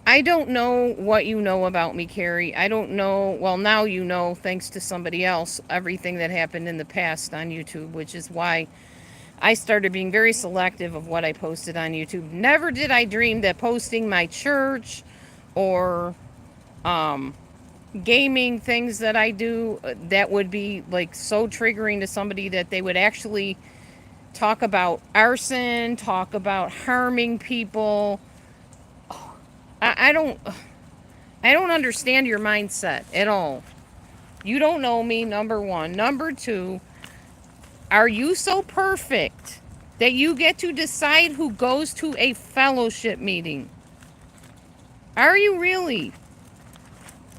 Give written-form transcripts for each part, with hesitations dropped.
I don't know what you know about me, Carrie. I don't know. Well, now you know, thanks to somebody else, everything that happened in the past on YouTube, which is why I started being very selective of what I posted on YouTube. Never did I dream that posting my church or um, gaming things that I do that would be like so triggering to somebody that they would actually talk about arson, talk about harming people. I don't. I don't understand your mindset at all. You don't know me, number one. Number two, are you so perfect that you get to decide who goes to a fellowship meeting? Are you really?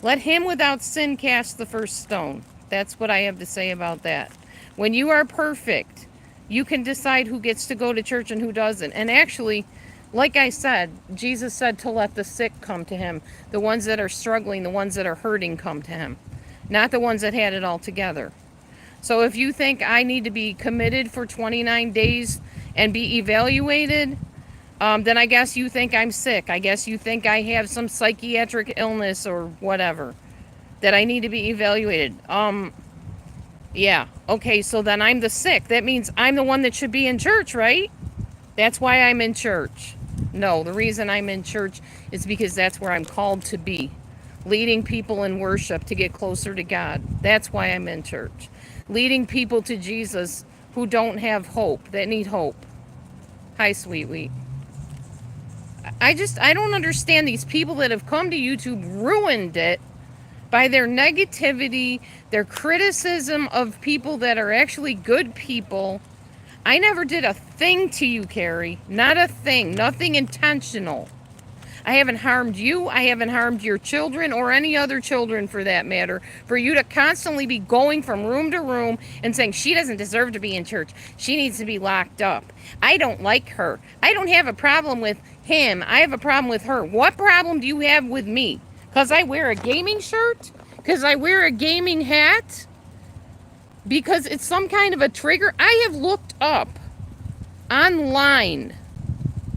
Let him without sin cast the first stone. That's what I have to say about that. When you are perfect, you can decide who gets to go to church and who doesn't. And actually, like I said, Jesus said to let the sick come to him. The ones that are struggling, the ones that are hurting come to him. Not the ones that had it all together. So if you think I need to be committed for 29 days and be evaluated, then I guess you think I'm sick. I guess you think I have some psychiatric illness or whatever that I need to be evaluated. Yeah. Okay, so then I'm the sick. That means I'm the one that should be in church, right? That's why I'm in church. No, the reason I'm in church is because that's where I'm called to be. Leading people in worship to get closer to God. That's why I'm in church. Leading people to Jesus who don't have hope, that need hope. Hi, sweet wheat. I don't understand these people that have come to YouTube, ruined it by their negativity, their criticism of people that are actually good people. I never did a thing to you, Carrie. Not a thing. Nothing intentional. I haven't harmed you. I haven't harmed your children or any other children for that matter. For you to constantly be going from room to room and saying she doesn't deserve to be in church. She needs to be locked up. I don't like her. I don't have a problem with him. I have a problem with her. What problem do you have with me? Because I wear a gaming shirt? Because I wear a gaming hat? Because it's some kind of a trigger? I have looked up online.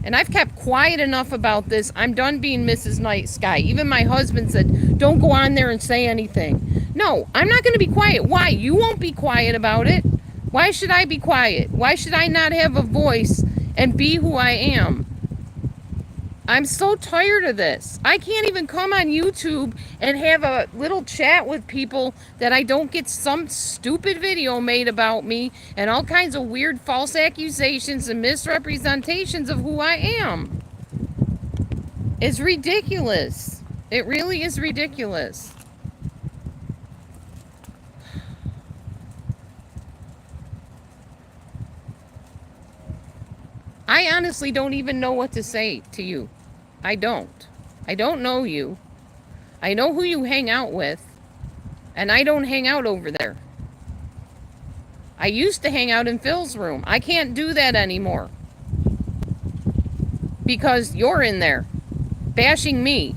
And I've kept quiet enough about this. I'm done being Mrs. Night Sky. Even my husband said, don't go on there and say anything. No, I'm not going to be quiet. Why? You won't be quiet about it. Why should I be quiet? Why should I not have a voice and be who I am? I'm so tired of this. I can't even come on YouTube and have a little chat with people that I don't get some stupid video made about me and all kinds of weird false accusations and misrepresentations of who I am. It's ridiculous. It really is ridiculous. I honestly don't even know what to say to you. I don't. I don't know you. I know who you hang out with, and I don't hang out over there. I used to hang out in Phil's room. I can't do that anymore because you're in there bashing me,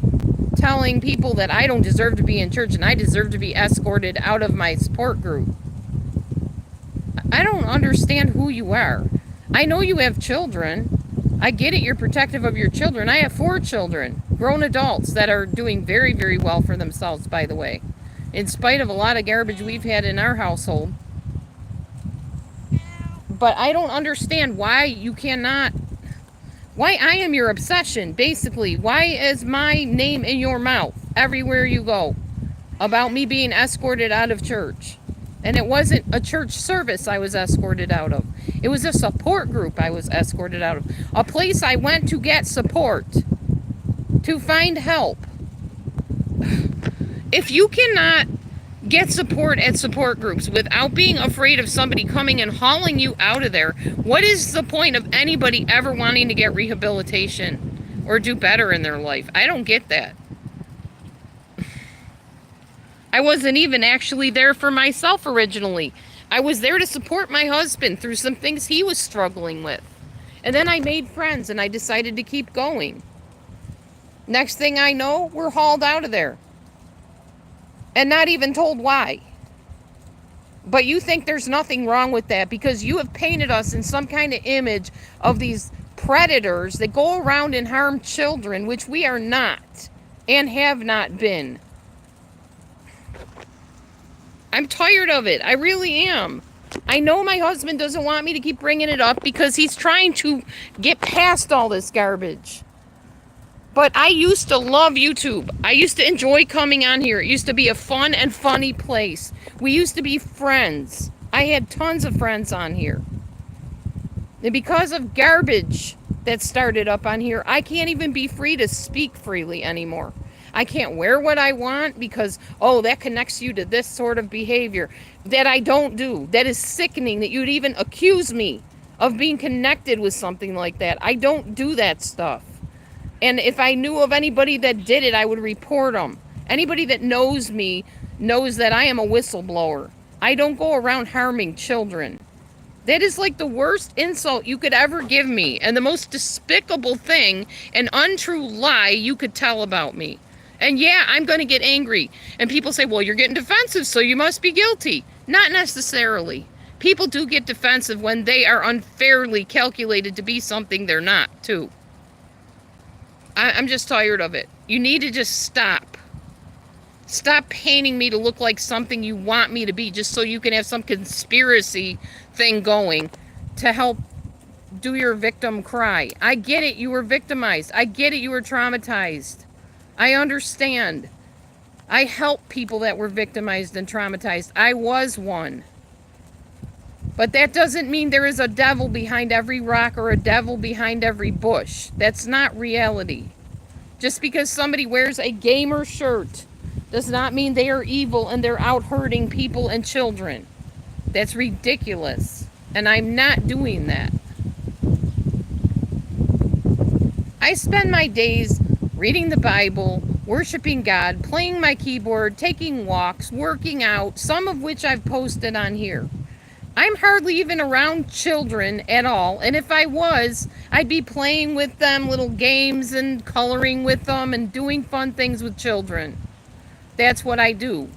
telling people that I don't deserve to be in church and I deserve to be escorted out of my support group. I don't understand who you are. I know you have children. I get it, you're protective of your children. I have 4 children, grown adults that are doing very, very well for themselves, by the way. In spite of a lot of garbage we've had in our household. But I don't understand why you cannot, why I am your obsession, basically. Why is my name in your mouth everywhere you go about me being escorted out of church? And it wasn't a church service I was escorted out of. It was a support group I was escorted out of. A place I went to get support, to find help. If you cannot get support at support groups without being afraid of somebody coming and hauling you out of there, what is the point of anybody ever wanting to get rehabilitation or do better in their life? I don't get that. I wasn't even actually there for myself originally. I was there to support my husband through some things he was struggling with. And then I made friends and I decided to keep going. Next thing I know, we're hauled out of there. And not even told why. But you think there's nothing wrong with that because you have painted us in some kind of image of these predators that go around and harm children, which we are not and have not been. I'm tired of it. I really am. I know my husband doesn't want me to keep bringing it up because he's trying to get past all this garbage. But I used to love YouTube. I used to enjoy coming on here. It used to be a fun and funny place. We used to be friends. I had tons of friends on here. And because of garbage that started up on here, I can't even be free to speak freely anymore. I can't wear what I want because, oh, that connects you to this sort of behavior that I don't do. That is sickening that you'd even accuse me of being connected with something like that. I don't do that stuff. And if I knew of anybody that did it, I would report them. Anybody that knows me knows that I am a whistleblower. I don't go around harming children. That is like the worst insult you could ever give me, and the most despicable thing, an untrue lie you could tell about me. And yeah, I'm going to get angry. And people say, well, you're getting defensive, so you must be guilty. Not necessarily. People do get defensive when they are unfairly calculated to be something they're not, too. I'm just tired of it. You need to just stop. Stop painting me to look like something you want me to be just so you can have some conspiracy thing going to help do your victim cry. I get it. You were victimized. I get it. You were traumatized. I understand. I help people that were victimized and traumatized. I was one. But that doesn't mean there is a devil behind every rock or a devil behind every bush. That's not reality. Just because somebody wears a gamer shirt does not mean they are evil and they're out hurting people and children. That's ridiculous. And I'm not doing that. I spend my days reading the Bible, worshiping God, playing my keyboard, taking walks, working out, some of which I've posted on here. I'm hardly even around children at all, and if I was, I'd be playing with them little games and coloring with them and doing fun things with children. That's what I do.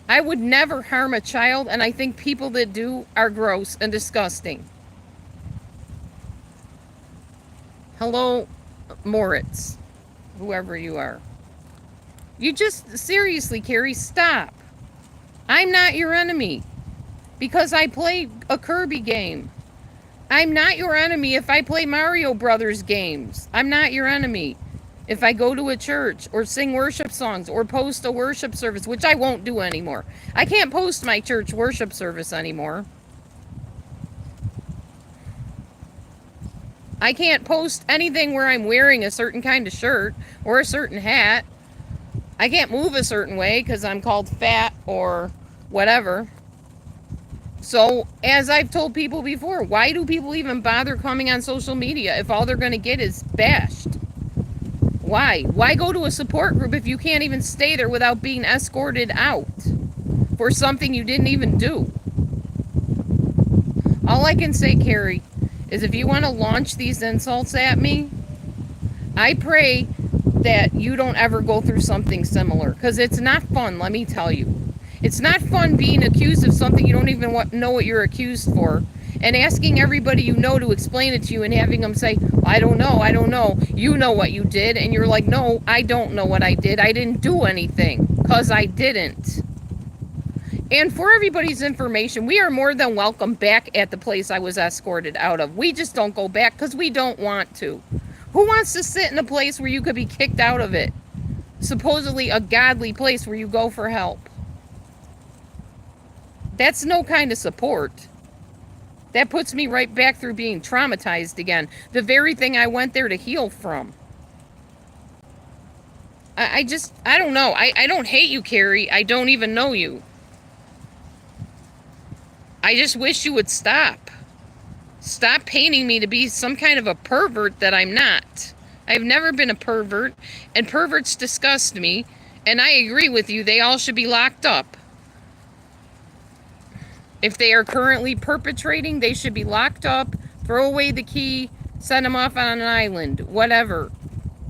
I would never harm a child, and I think people that do are gross and disgusting. Hello, Moritz, whoever you are. You just, seriously, Carrie, stop. I'm not your enemy. Because I play a Kirby game. I'm not your enemy if I play Mario Brothers games. I'm not your enemy if I go to a church or sing worship songs or post a worship service, which I won't do anymore. I can't post my church worship service anymore. I can't post anything where I'm wearing a certain kind of shirt or a certain hat. I can't move a certain way because I'm called fat or whatever. So, as I've told people before, why do people even bother coming on social media if all they're going to get is bashed? Why? Why go to a support group if you can't even stay there without being escorted out for something you didn't even do? All I can say, Carrie, is if you want to launch these insults at me, I pray that you don't ever go through something similar, because it's not fun, let me tell you. It's not fun being accused of something you don't even know what you're accused for, and asking everybody you know to explain it to you and having them say, I don't know, you know what you did, and you're like, no, I don't know what I did, I didn't do anything, because I didn't. And for everybody's information, we are more than welcome back at the place I was escorted out of. We just don't go back because we don't want to. Who wants to sit in a place where you could be kicked out of it? Supposedly a godly place where you go for help. That's no kind of support. That puts me right back through being traumatized again. The very thing I went there to heal from. I don't know. I don't hate you, Carrie. I don't even know you. I just wish you would stop. Stop painting me to be some kind of a pervert that I'm not. I've never been a pervert, and perverts disgust me, and I agree with you, they all should be locked up. If they are currently perpetrating, they should be locked up, throw away the key, send them off on an island, whatever,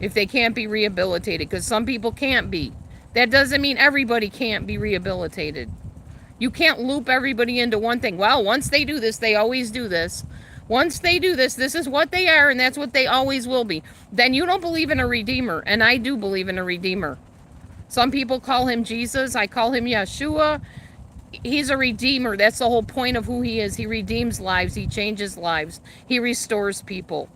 if they can't be rehabilitated, because some people can't be. That doesn't mean everybody can't be rehabilitated. You can't loop everybody into one thing. Well, once they do this, they always do this. Once they do this, this is what they are, and that's what they always will be. Then you don't believe in a redeemer, and I do believe in a redeemer. Some people call him Jesus. I call him Yeshua. He's a redeemer. That's the whole point of who he is. He redeems lives. He changes lives. He restores people.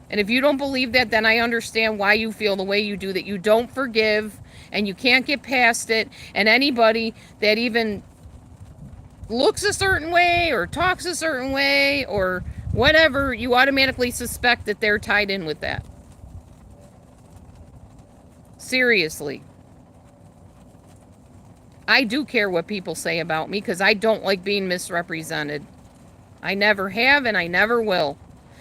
And if you don't believe that, then I understand why you feel the way you do, that you don't forgive and you can't get past it. And anybody that even looks a certain way or talks a certain way or whatever, you automatically suspect that they're tied in with that. Seriously. I do care what people say about me because I don't like being misrepresented. I never have and I never will.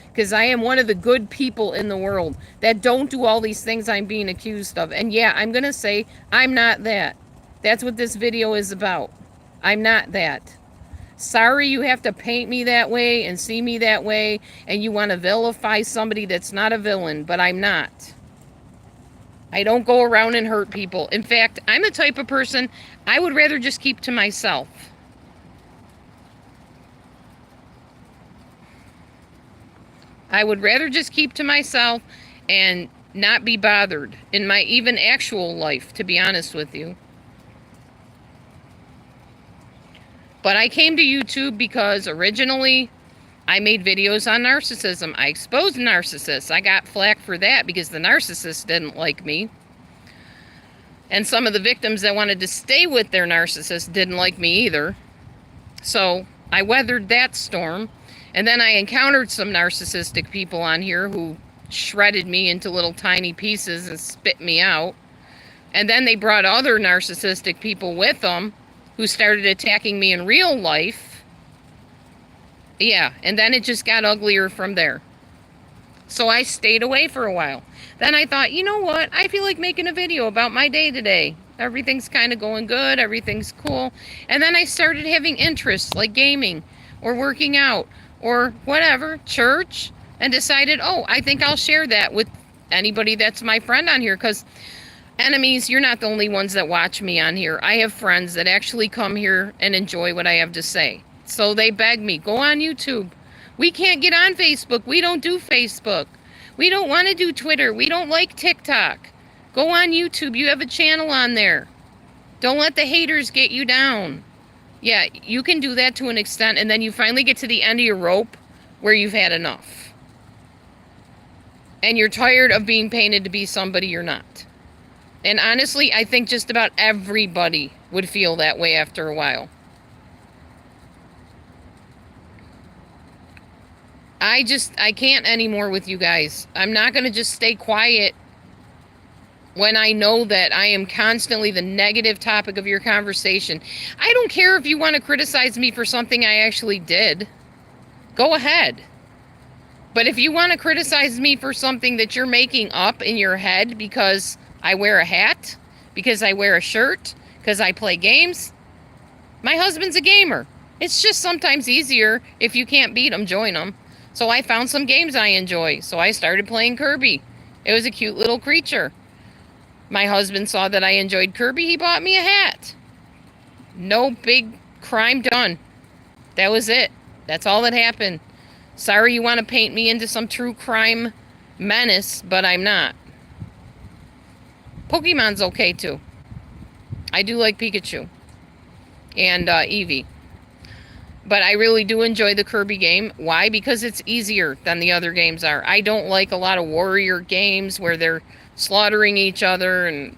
Because I am one of the good people in the world that don't do all these things I'm being accused of. And yeah, I'm going to say I'm not that. That's what this video is about. I'm not that. Sorry you have to paint me that way and see me that way, and you want to vilify somebody that's not a villain, but I'm not. I don't go around and hurt people. In fact, I'm the type of person I would rather just keep to myself. I would rather just keep to myself and not be bothered in my even actual life, to be honest with you. But I came to YouTube because originally I made videos on narcissism. I exposed narcissists. I got flack for that because the narcissist didn't like me. And some of the victims that wanted to stay with their narcissist didn't like me either. So I weathered that storm. And then I encountered some narcissistic people on here who shredded me into little tiny pieces and spit me out. And then they brought other narcissistic people with them who started attacking me in real life. Yeah, and then it just got uglier from there. So I stayed away for a while. Then I thought, you know what? I feel like making a video about my day today. Everything's kind of going good. Everything's cool. And then I started having interests like gaming or working out or whatever, church, and decided, oh, I think I'll share that with anybody that's my friend on here, because enemies, you're not the only ones that watch me on here. I have friends that actually come here and enjoy what I have to say. So they beg me, go on YouTube. We can't get on Facebook. We don't do Facebook. We don't want to do Twitter. We don't like TikTok. Go on YouTube. You have a channel on there. Don't let the haters get you down. Yeah, you can do that to an extent, and then you finally get to the end of your rope where you've had enough. And you're tired of being painted to be somebody you're not. And honestly, I think just about everybody would feel that way after a while. I can't anymore with you guys. I'm not going to just stay quiet when I know that I am constantly the negative topic of your conversation. I don't care if you want to criticize me for something I actually did. Go ahead. But if you want to criticize me for something that you're making up in your head because I wear a hat, because I wear a shirt, because I play games, my husband's a gamer. It's just sometimes easier if you can't beat them, join them. So I found some games I enjoy. So I started playing Kirby. It was a cute little creature. My husband saw that I enjoyed Kirby. He bought me a hat. No big crime done. That was it. That's all that happened. Sorry you want to paint me into some true crime menace, but I'm not. Pokemon's okay too. I do like Pikachu and Eevee. But I really do enjoy the Kirby game. Why? Because it's easier than the other games are. I don't like a lot of warrior games where they're slaughtering each other and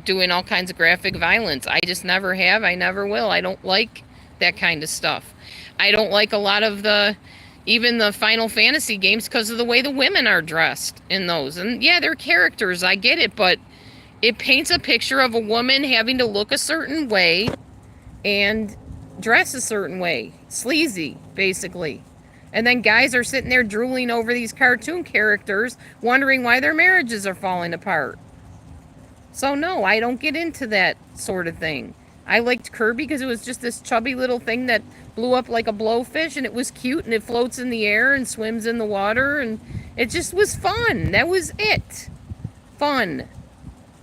doing all kinds of graphic violence. I just never have. I never will. I don't like that kind of stuff. I don't like a lot of even the Final Fantasy games because of the way the women are dressed in those. And yeah, they're characters. I get it. But it paints a picture of a woman having to look a certain way and dress a certain way. Sleazy, basically. And then guys are sitting there drooling over these cartoon characters, wondering why their marriages are falling apart. So no, I don't get into that sort of thing. I liked Kirby because it was just this chubby little thing that blew up like a blowfish, and it was cute, and it floats in the air and swims in the water, and it just was fun. That was it. Fun.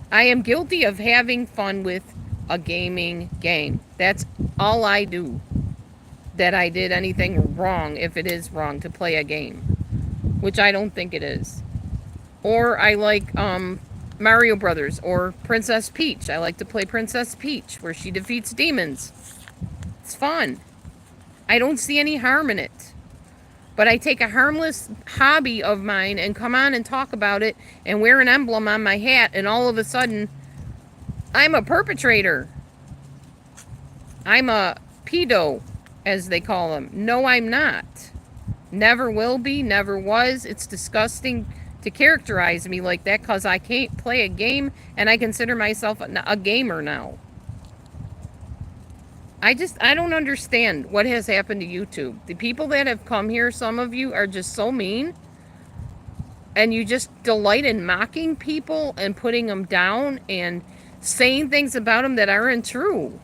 I am guilty of having fun with a gaming game. That's all I do. that I did anything wrong, if it is wrong to play a game, which I don't think it is. Or I like Mario Brothers or Princess Peach. I like to play Princess Peach, where she defeats demons. It's fun. I don't see any harm in it. But I take a harmless hobby of mine and come on and talk about it and wear an emblem on my hat, and all of a sudden, I'm a perpetrator. I'm a pedo, as they call them. No, I'm not. Never will be, never was. It's disgusting to characterize me like that, because I can't play a game and I consider myself a gamer now. I don't understand what has happened to YouTube. The people that have come here, some of you are just so mean, and you just delight in mocking people and putting them down and saying things about them that aren't true.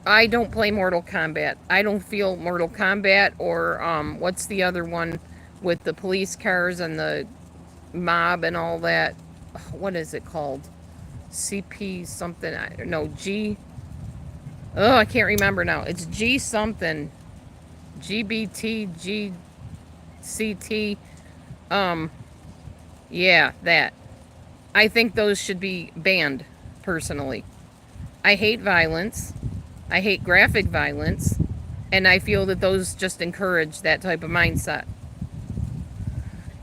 I don't play Mortal Kombat. I don't feel Mortal Kombat or what's the other one with the police cars and the mob and all that? What is it called? CP something? No, G. Oh, I can't remember now. It's G something. GBT, GCT. Yeah, that. I think those should be banned, personally. I hate violence. I hate graphic violence. And I feel that those just encourage that type of mindset.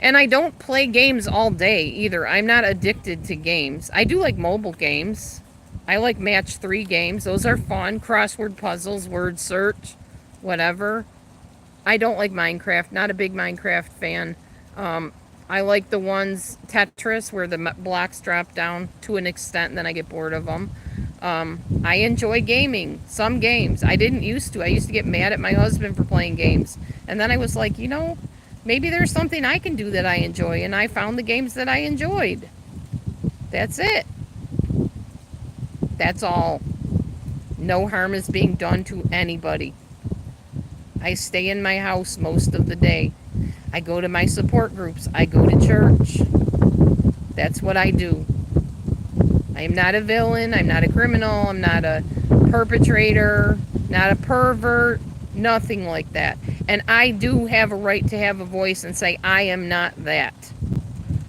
And I don't play games all day either. I'm not addicted to games. I do like mobile games. I like match 3 games. Those are fun. Crossword puzzles, word search, whatever. I don't like Minecraft. Not a big Minecraft fan. I like the ones, Tetris, where the blocks drop down to an extent and then I get bored of them. I enjoy gaming. Some games. I didn't used to. I used to get mad at my husband for playing games. And then I was like, you know, maybe there's something I can do that I enjoy. And I found the games that I enjoyed. That's it. That's all. No harm is being done to anybody. I stay in my house most of the day. I go to my support groups. I go to church. That's what I do. I am not a villain. I'm not a criminal. I'm not a perpetrator. Not a pervert. Nothing like that. And I do have a right to have a voice and say, I am not that.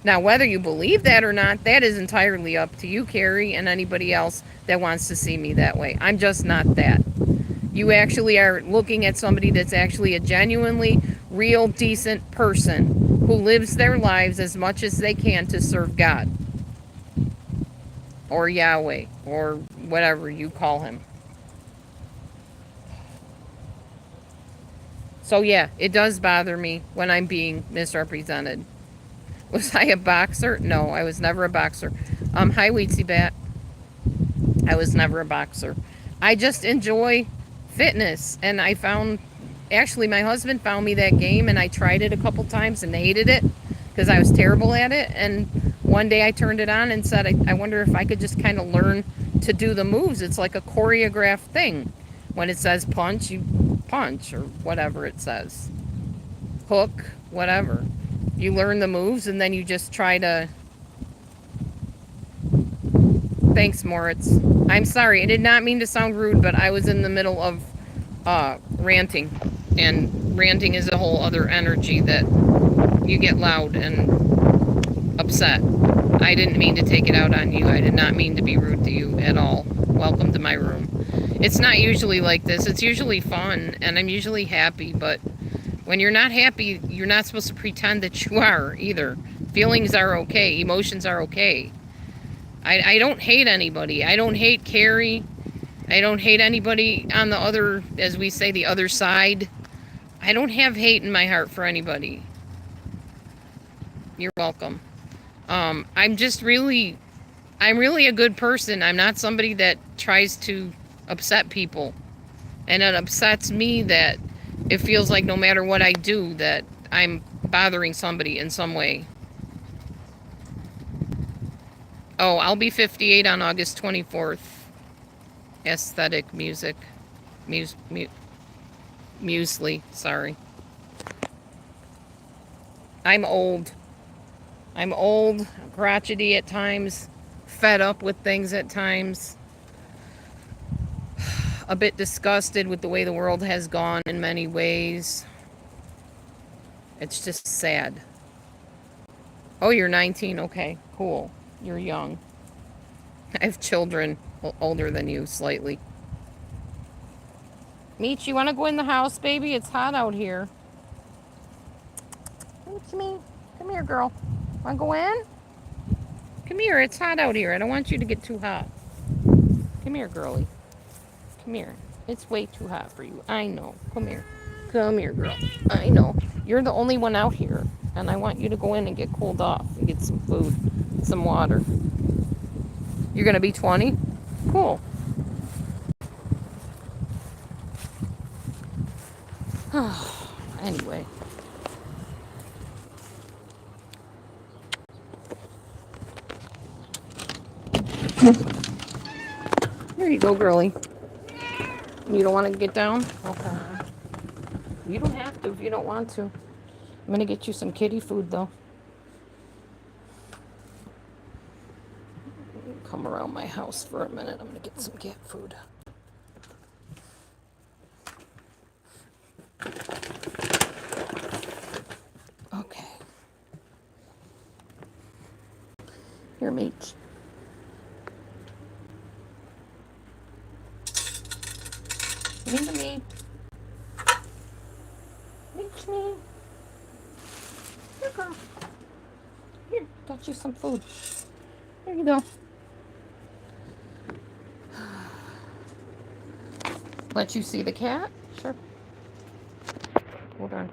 Now, whether you believe that or not, that is entirely up to you, Carrie, and anybody else that wants to see me that way. I'm just not that. You actually are looking at somebody that's actually a genuinely real, decent person who lives their lives as much as they can to serve God. Or Yahweh, or whatever you call him. So yeah, it does bother me when I'm being misrepresented. Was I a boxer? No, I was never a boxer. Hi, Weetsy Bat. I was never a boxer. I just enjoy fitness, and I found, actually my husband found me that game, and I tried it a couple times and hated it because I was terrible at it. And one day I turned it on and said, I wonder if I could just kind of learn to do the moves. It's like a choreographed thing. When it says punch, you punch, or whatever it says. Hook, whatever. You learn the moves, and then you just try to... Thanks, Moritz. I'm sorry, I did not mean to sound rude, but I was in the middle of ranting. And ranting is a whole other energy that you get loud and upset. I didn't mean to take it out on you. I did not mean to be rude to you at all. Welcome to my room. It's not usually like this. It's usually fun, and I'm usually happy, but when you're not happy, you're not supposed to pretend that you are either. Feelings are okay. Emotions are okay. I don't hate anybody. I don't hate Carrie. I don't hate anybody on the other, as we say, the other side. I don't have hate in my heart for anybody. You're welcome. I'm really a good person. I'm not somebody that tries to upset people. And it upsets me that it feels like no matter what I do, that I'm bothering somebody in some way. Oh, I'll be 58 on August 24th. Aesthetic music. Muesli, sorry. I'm old. I'm old, crotchety at times, fed up with things at times. a bit disgusted with the way the world has gone in many ways. It's just sad. Oh, you're 19. Okay, cool. You're young. I have children older than you slightly. Meech, you want to go in the house, baby? It's hot out here. Meech, come here, girl. Want to go in? Come here. It's hot out here. I don't want you to get too hot. Come here, girlie. Come here. It's way too hot for you. I know. Come here. Come here, girl. I know. You're the only one out here. And I want you to go in and get cooled off and get some food, some water. You're going to be 20? Cool. Anyway. There you go, girlie. You don't want to get down? Okay. You don't have to if you don't want to. I'm going to get you some kitty food, though. Come around my house for a minute. I'm going to get some cat food. Okay. Here, Meech. Give me. Meech me. Here, girl. Here, got you some food. There you go. Let you see the cat? Sure. Hold on.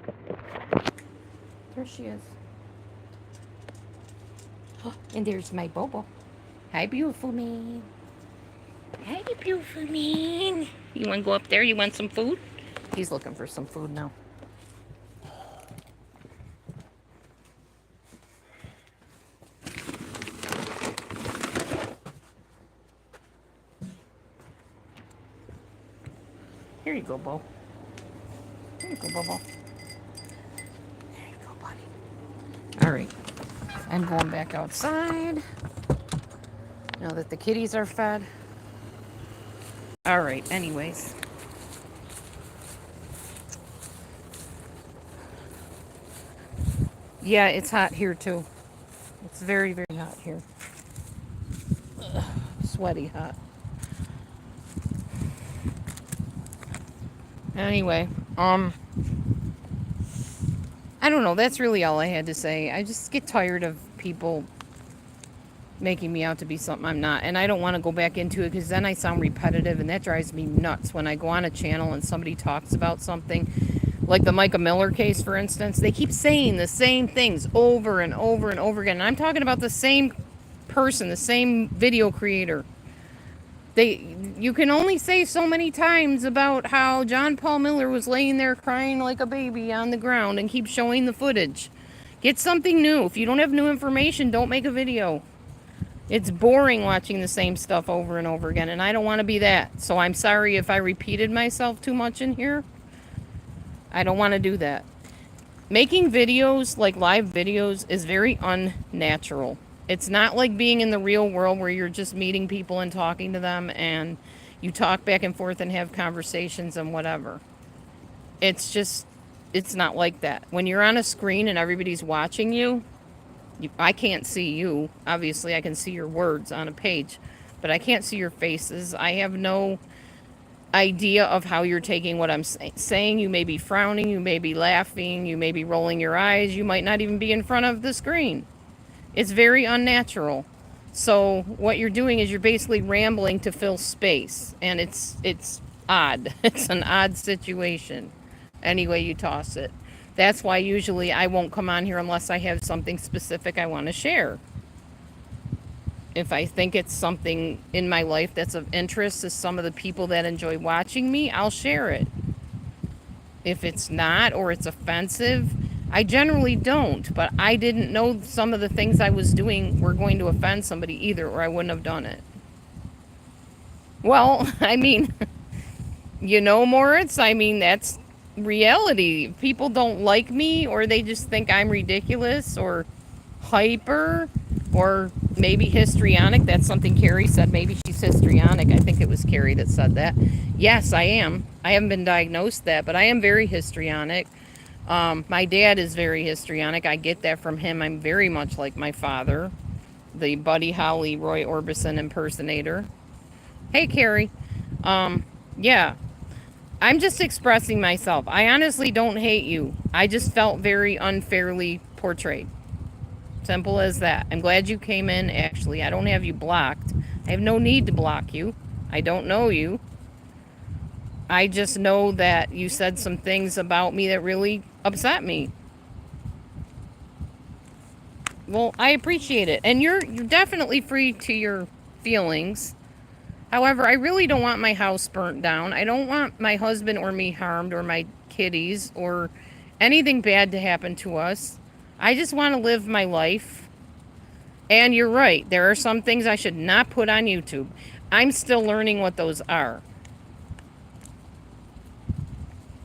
There she is. And there's my Bobo. Hi, beautiful man. Hi, beautiful man. You want to go up there? You want some food? He's looking for some food now. Here you go, Bo. Here you go, Bobo. There you go, buddy. All right. I'm going back outside now that the kitties are fed. All right, anyways. Yeah, it's hot here too. It's very, very hot here. Ugh, sweaty hot. Anyway, I don't know. That's really all I had to say. I just get tired of people making me out to be something I'm not. And I don't want to go back into it because then I sound repetitive and that drives me nuts when I go on a channel and somebody talks about something. Like the Micah Miller case, for instance. They keep saying the same things over and over and over again. And I'm talking about the same person, the same video creator. You can only say so many times about how John Paul Miller was laying there crying like a baby on the ground and keep showing the footage. Get something new. If you don't have new information, don't make a video. It's boring watching the same stuff over and over again, and I don't want to be that. So I'm sorry if I repeated myself too much in here. I don't want to do that. Making videos, like live videos, is very unnatural. It's not like being in the real world where you're just meeting people and talking to them and you talk back and forth and have conversations and whatever. It's not like that. When you're on a screen and everybody's watching you, I can't see you. Obviously, I can see your words on a page, but I can't see your faces. I have no idea of how you're taking what I'm saying. You may be frowning, you may be laughing, you may be rolling your eyes, you might not even be in front of the screen. It's very unnatural. So what you're doing is you're basically rambling to fill space, and it's odd. It's an odd situation. Any way you toss it. That's why usually I won't come on here unless I have something specific I want to share. If I think it's something in my life that's of interest to some of the people that enjoy watching me, I'll share it. If it's not, or it's offensive, I generally don't, but I didn't know some of the things I was doing were going to offend somebody either, or I wouldn't have done it. Well, I mean, Moritz, I mean, that's reality. If people don't like me, or they just think I'm ridiculous, or hyper, or maybe histrionic. That's something Carrie said. Maybe she's histrionic. I think it was Carrie that said that. Yes, I am. I haven't been diagnosed that, but I am very histrionic. My dad is very histrionic. I get that from him. I'm very much like my father, the Buddy Holly Roy Orbison impersonator. Hey, Carrie. Yeah, I'm just expressing myself. I honestly don't hate you. I just felt very unfairly portrayed. Simple as that. I'm glad you came in, actually. I don't have you blocked. I have no need to block you. I don't know you. I just know that you said some things about me that really upset me. Well, I appreciate it. And you're definitely free to your feelings. However, I really don't want my house burnt down. I don't want my husband or me harmed or my kitties or anything bad to happen to us. I just want to live my life. And you're right. There are some things I should not put on YouTube. I'm still learning what those are.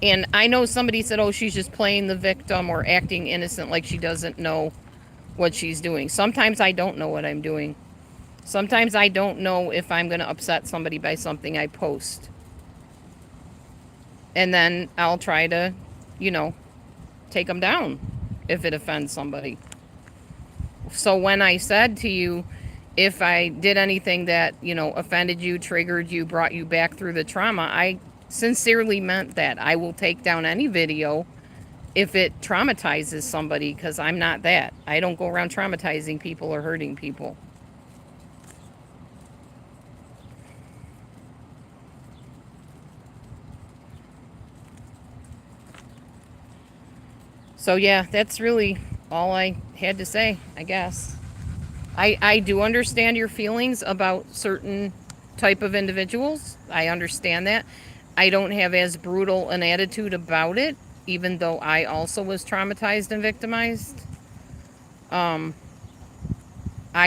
And I know somebody said, oh, she's just playing the victim or acting innocent like she doesn't know what she's doing. Sometimes I don't know what I'm doing. Sometimes I don't know if I'm going to upset somebody by something I post. And then I'll try to, take them down if it offends somebody. So when I said to you, if I did anything that, offended you, triggered you, brought you back through the trauma, I sincerely meant that. I will take down any video if it traumatizes somebody, because I'm not that. I don't go around traumatizing people or hurting people. So yeah, that's really all I had to say, I guess. I do understand your feelings about certain type of individuals. I understand that. I don't have as brutal an attitude about it, even though I also was traumatized and victimized. I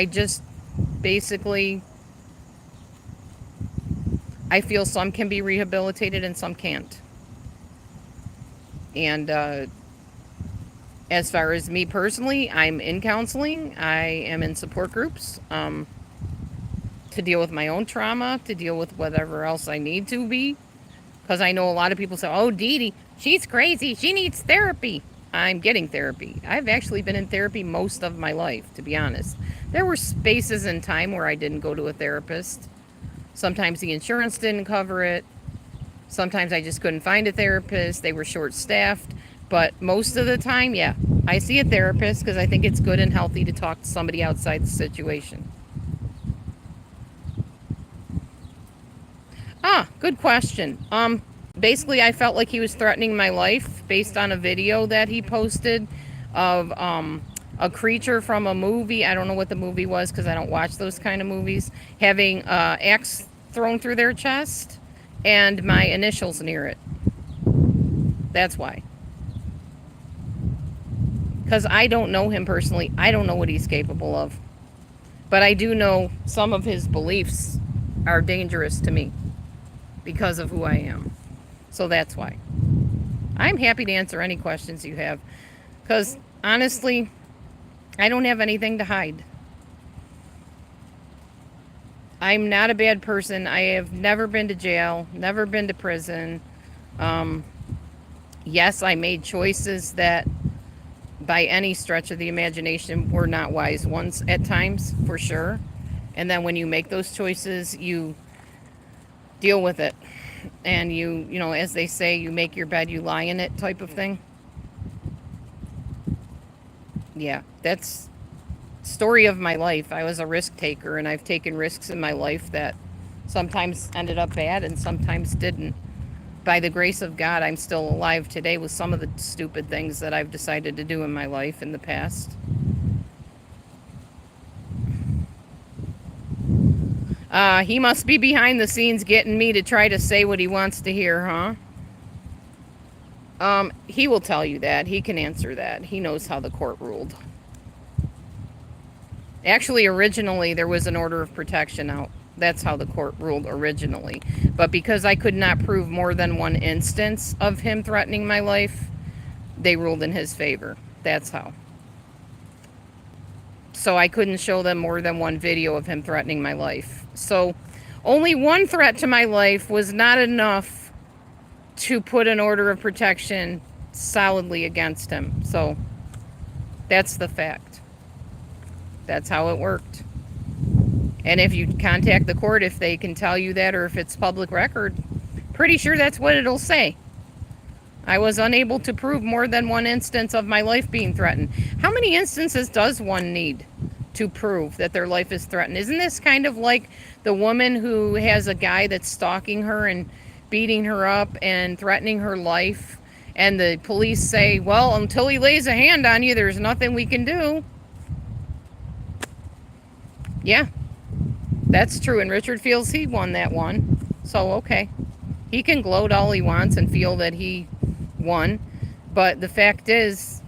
just basically, I feel some can be rehabilitated and some can't. And as far as me personally, I'm in counseling. I am in support groups to deal with my own trauma, to deal with whatever else I need to be. Because I know a lot of people say, oh, Dee Dee, she's crazy. She needs therapy. I'm getting therapy. I've actually been in therapy most of my life, to be honest. There were spaces in time where I didn't go to a therapist. Sometimes the insurance didn't cover it. Sometimes I just couldn't find a therapist. They were short-staffed. But most of the time, yeah, I see a therapist because I think it's good and healthy to talk to somebody outside the situation. Good question. Basically, I felt like he was threatening my life based on a video that he posted of a creature from a movie. I don't know what the movie was because I don't watch those kind of movies. Having axe thrown through their chest and my initials near it. That's why. Because I don't know him personally. I don't know what he's capable of. But I do know some of his beliefs are dangerous to me because of who I am. So that's why. I'm happy to answer any questions you have. Because honestly, I don't have anything to hide. I'm not a bad person. I have never been to jail, never been to prison. Yes, I made choices that by any stretch of the imagination were not wise ones at times, for sure. And then when you make those choices, you deal with it. And you as they say, you make your bed, you lie in it type of thing. Yeah, that's story of my life. I was a risk taker, and I've taken risks in my life that sometimes ended up bad and sometimes didn't. By the grace of God, I'm still alive today with some of the stupid things that I've decided to do in my life in the past. He must be behind the scenes getting me to try to say what he wants to hear, huh? He will tell you that. He can answer that. He knows how the court ruled. Actually, originally, there was an order of protection out. That's how the court ruled originally. But because I could not prove more than one instance of him threatening my life, they ruled in his favor. That's how. So I couldn't show them more than one video of him threatening my life. So only one threat to my life was not enough to put an order of protection solidly against him. So that's the fact. That's how it worked. And if you contact the court, if they can tell you that, or if it's public record, pretty sure that's what it'll say. I was unable to prove more than one instance of my life being threatened. How many instances does one need to prove that their life is threatened? Isn't this kind of like the woman who has a guy that's stalking her and beating her up and threatening her life, and the police say, well, until he lays a hand on you, there's nothing we can do? Yeah, that's true, and Richard feels he won that one. So, okay. He can gloat all he wants and feel that he won, but the fact is,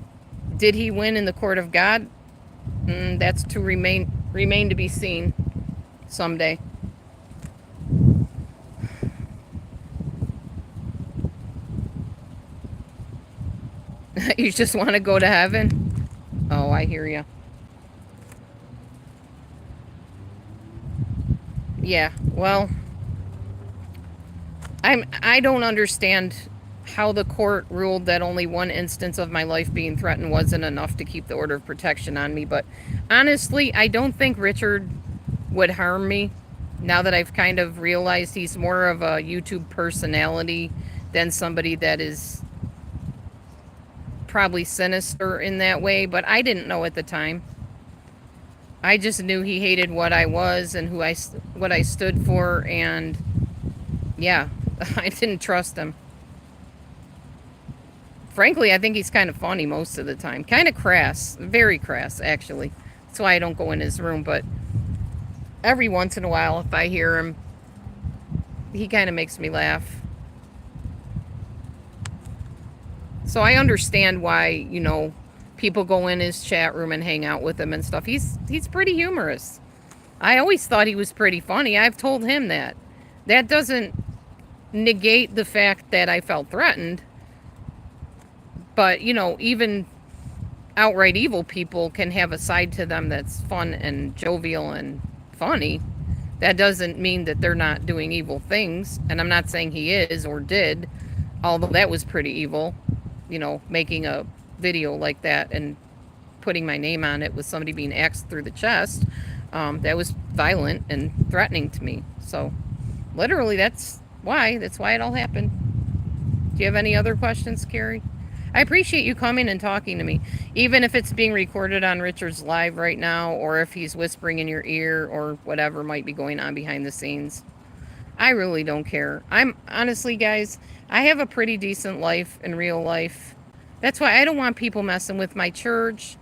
did he win in the court of God? That's to remain to be seen someday. You just want to go to heaven? Oh, I hear you. Yeah, well, I don't understand how the court ruled that only one instance of my life being threatened wasn't enough to keep the order of protection on me. But honestly, I don't think Richard would harm me, now that I've kind of realized he's more of a YouTube personality than somebody that is probably sinister in that way. But I didn't know at the time. I just knew he hated what I was and what I stood for, and yeah, I didn't trust him. Frankly, I think he's kind of funny most of the time. Kind of crass. Very crass, actually. That's why I don't go in his room, but every once in a while, if I hear him, he kind of makes me laugh. So I understand why, you know, people go in his chat room and hang out with him and stuff. He's pretty humorous. I always thought he was pretty funny. I've told him that. That doesn't negate the fact that I felt threatened. But, you know, even outright evil people can have a side to them that's fun and jovial and funny. That doesn't mean that they're not doing evil things. And I'm not saying he is or did, although that was pretty evil. You know, making a video like that and putting my name on it with somebody being axed through the chest. That was violent and threatening to me. So, literally, that's why it all happened. Do you have any other questions, Carrie? I appreciate you coming and talking to me, even if it's being recorded on Richard's live right now, or if he's whispering in your ear, or whatever might be going on behind the scenes. I really don't care. I'm honestly, guys, I have a pretty decent life in real life. That's why I don't want people messing with my church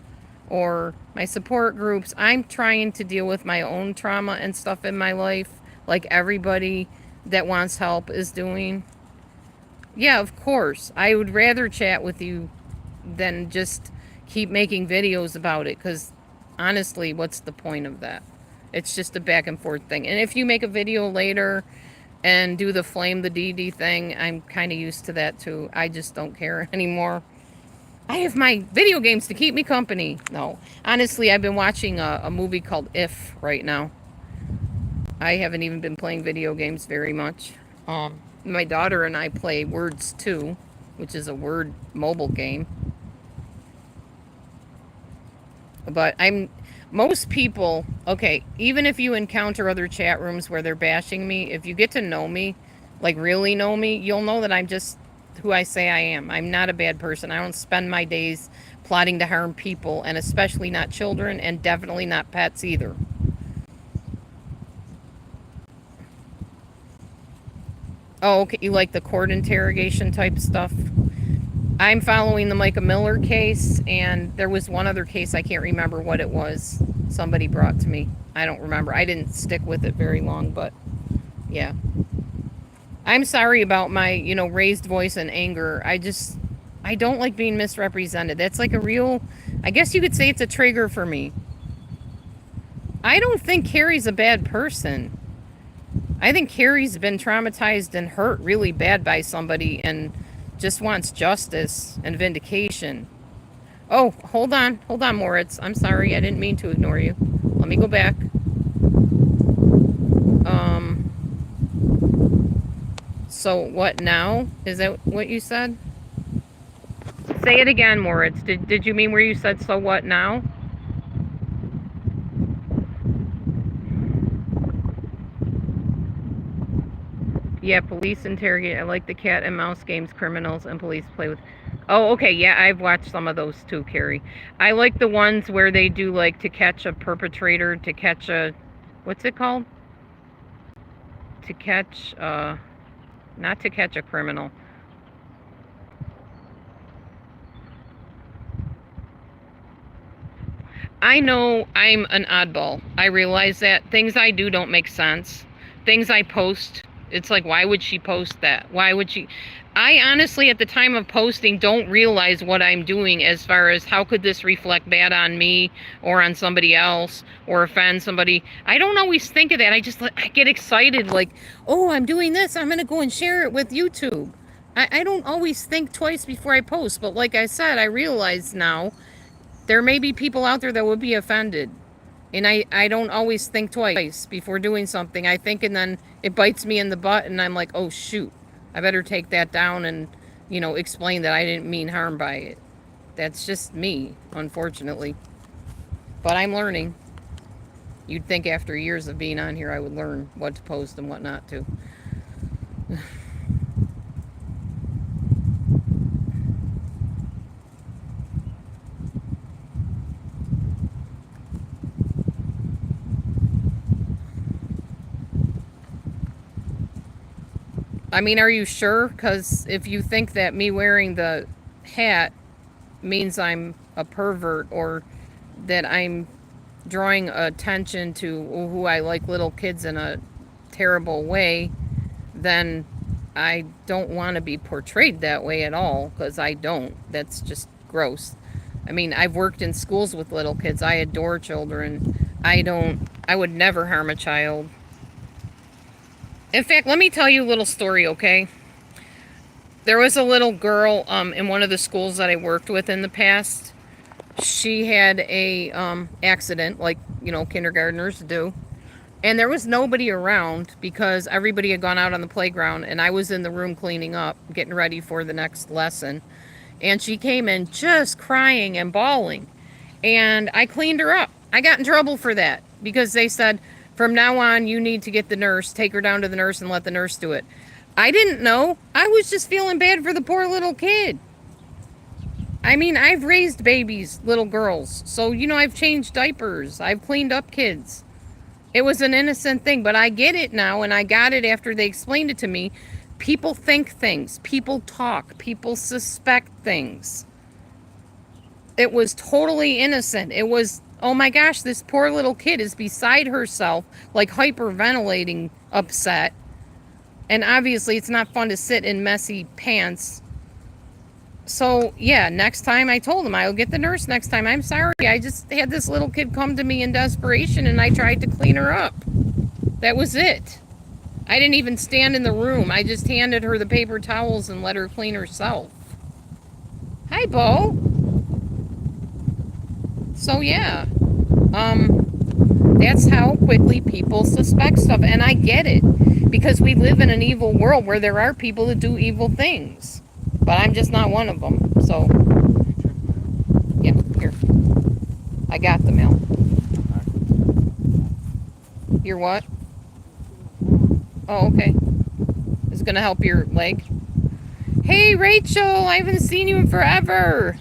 or my support groups. I'm trying to deal with my own trauma and stuff in my life, like everybody that wants help is doing. Yeah, of course. I would rather chat with you than just keep making videos about it, because honestly, what's the point of that? It's just a back and forth thing. And if you make a video later and do the flame the DD thing, I'm kind of used to that too. I just don't care anymore. I have my video games to keep me company. No, honestly, I've been watching a movie called If right now. I haven't even been playing video games very much. My daughter and I play Words 2, which is a word mobile game. But most people, okay, even if you encounter other chat rooms where they're bashing me, if you get to know me, like really know me, you'll know that I'm just who I say I am. I'm not a bad person. I don't spend my days plotting to harm people, and especially not children, and definitely not pets either. Oh, okay, you like the court interrogation type stuff? I'm following the Micah Miller case, and there was one other case, I can't remember what it was, somebody brought to me. I don't remember. I didn't stick with it very long, but yeah. I'm sorry about my, you know, raised voice and anger. I don't like being misrepresented. That's like a real, I guess you could say it's a trigger for me. I don't think Carrie's a bad person. I think Carrie's been traumatized and hurt really bad by somebody and just wants justice and vindication. Oh, hold on. Hold on, Moritz. I'm sorry. I didn't mean to ignore you. Let me go back. Um, so what now? Is that what you said? Say it again, Moritz. Did you mean where you said so what now? Yeah, police interrogate. I like the cat and mouse games criminals and police play with. Oh, okay. Yeah, I've watched some of those too, Carrie. I like the ones where they do like to catch a perpetrator, to catch a, what's it called? To catch, not to catch a criminal. I know I'm an oddball. I realize that things I do don't make sense. Things I post, it's like, why would she post that? Why would she? I honestly, at the time of posting, don't realize what I'm doing as far as how could this reflect bad on me or on somebody else or offend somebody. I don't always think of that. I get excited like, oh, I'm doing this. I'm going to go and share it with YouTube. I don't always think twice before I post. But like I said, I realize now there may be people out there that would be offended. And I don't always think twice before doing something. I think and then it bites me in the butt and I'm like, oh shoot, I better take that down and, explain that I didn't mean harm by it. That's just me, unfortunately. But I'm learning. You'd think after years of being on here I would learn what to post and what not to. I mean, are you sure? Because if you think that me wearing the hat means I'm a pervert or that I'm drawing attention to who I like little kids in a terrible way, then I don't want to be portrayed that way at all because I don't. That's just gross. I mean, I've worked in schools with little kids. I adore children. I would never harm a child. In fact, let me tell you a little story, okay? There was a little girl in one of the schools that I worked with in the past. She had a accident, like kindergartners do, and there was nobody around because everybody had gone out on the playground, and I was in the room cleaning up, getting ready for the next lesson. And she came in just crying and bawling, and I cleaned her up. I got in trouble for that because they said from now on you need to get the nurse, take her down to the nurse, and let the nurse do it. I didn't know. I was just feeling bad for the poor little kid. I mean, I've raised babies, little girls. So, I've changed diapers. I've cleaned up kids. It was an innocent thing, but I get it now, and I got it after they explained it to me. People think things. People talk. People suspect things. It was totally innocent. It was, oh my gosh, this poor little kid is beside herself, like hyperventilating, upset. And obviously, it's not fun to sit in messy pants. So, yeah, next time I told him I'll get the nurse next time. I'm sorry. I just had this little kid come to me in desperation and I tried to clean her up. That was it. I didn't even stand in the room. I just handed her the paper towels and let her clean herself. Hi, Bo. So, yeah. That's how quickly people suspect stuff. And I get it. Because we live in an evil world where there are people that do evil things. But I'm just not one of them. So, yeah, here. I got the mail. Your what? Oh, okay. It's going to help your leg. Hey, Rachel, I haven't seen you in forever.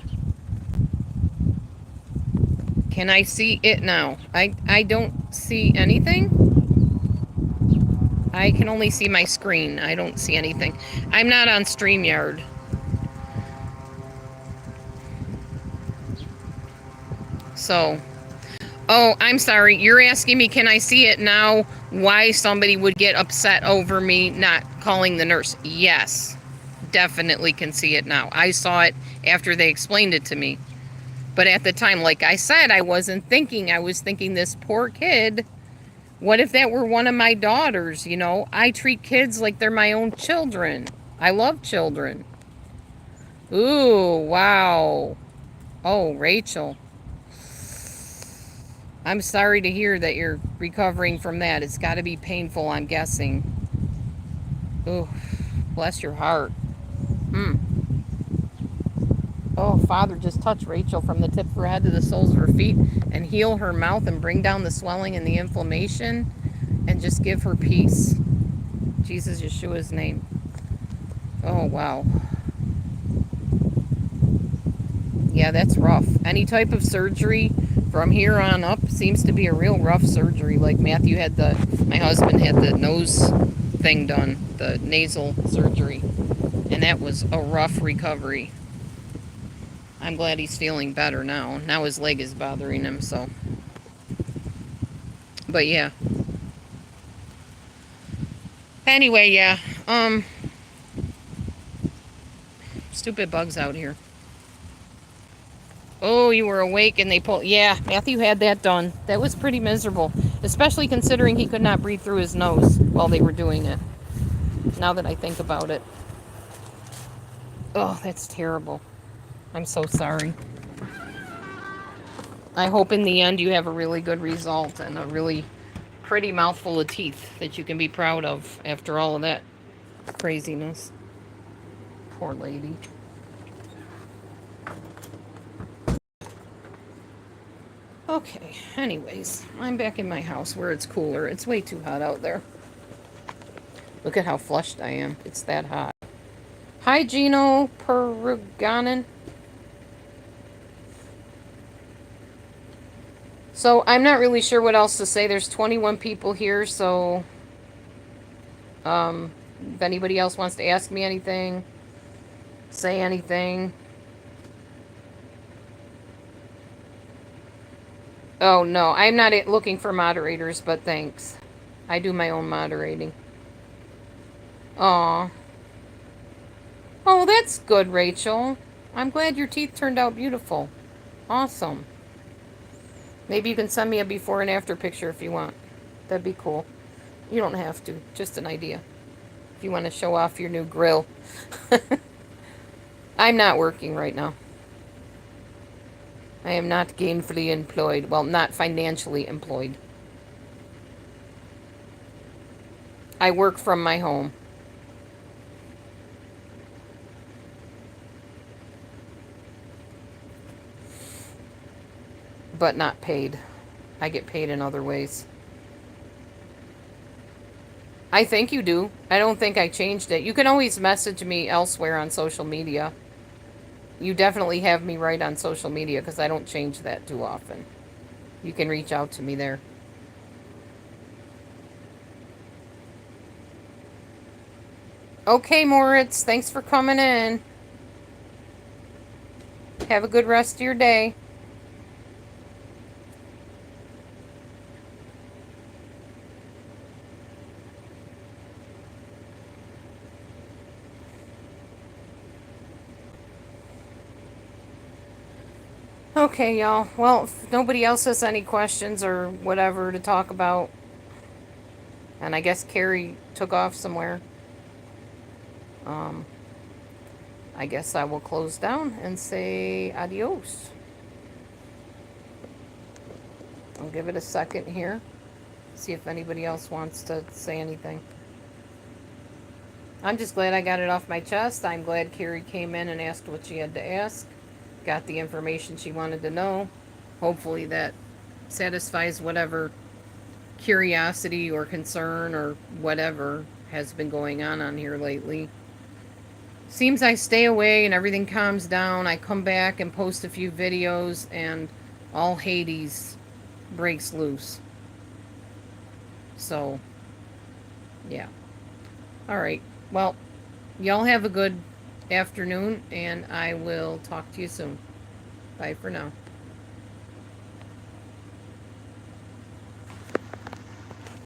Can I see it now? I don't see anything. I can only see my screen. I don't see anything. I'm not on StreamYard. So, oh, I'm sorry. You're asking me, can I see it now? Why somebody would get upset over me not calling the nurse? Yes, definitely can see it now. I saw it after they explained it to me. But at the time, like I said, I wasn't thinking. I was thinking this poor kid. What if that were one of my daughters? I treat kids like they're my own children. I love children. Ooh, wow. Oh, Rachel. I'm sorry to hear that you're recovering from that. It's got to be painful, I'm guessing. Oh, bless your heart. Hmm. Oh, Father, just touch Rachel from the tip of her head to the soles of her feet and heal her mouth and bring down the swelling and the inflammation and just give her peace. Jesus, Yeshua's name. Oh, wow. Yeah, that's rough. Any type of surgery from here on up seems to be a real rough surgery. Like my husband had the nose thing done, the nasal surgery, and that was a rough recovery. I'm glad he's feeling better now. Now his leg is bothering him, so. But yeah. Anyway, yeah. Stupid bugs out here. Oh, you were awake and they pulled. Yeah, Matthew had that done. That was pretty miserable, especially considering he could not breathe through his nose while they were doing it. Now that I think about it. Oh, that's terrible. I'm so sorry. I hope in the end you have a really good result and a really pretty mouthful of teeth that you can be proud of after all of that craziness. Poor lady. Okay, anyways, I'm back in my house where it's cooler. It's way too hot out there. Look at how flushed I am. It's that hot. Hi, Gino Peruganin. So, I'm not really sure what else to say. There's 21 people here, so if anybody else wants to ask me anything, say anything. Oh, no, I'm not looking for moderators, but thanks. I do my own moderating. Aw. Oh, that's good, Rachel. I'm glad your teeth turned out beautiful. Awesome. Maybe you can send me a before and after picture if you want. That'd be cool. You don't have to. Just an idea. If you want to show off your new grill. I'm not working right now. I am not gainfully employed. Well, not financially employed. I work from my home. But not paid. I get paid in other ways. I think you do. I don't think I changed it. You can always message me elsewhere on social media. You definitely have me right on social media because I don't change that too often. You can reach out to me there. Okay, Moritz, thanks for coming in. Have a good rest of your day. Okay, y'all. Well, if nobody else has any questions or whatever to talk about, and I guess Carrie took off somewhere, um, I guess I will close down and say adios. I'll give it a second here. See if anybody else wants to say anything. I'm just glad I got it off my chest. I'm glad Carrie came in and asked what she had to ask. Got the information she wanted to know. Hopefully that satisfies whatever curiosity or concern or whatever has been going on here lately. Seems I stay away and everything calms down. I come back and post a few videos and all Hades breaks loose. So, yeah. Alright. Well, y'all have a good afternoon and I will talk to you soon. Bye for now.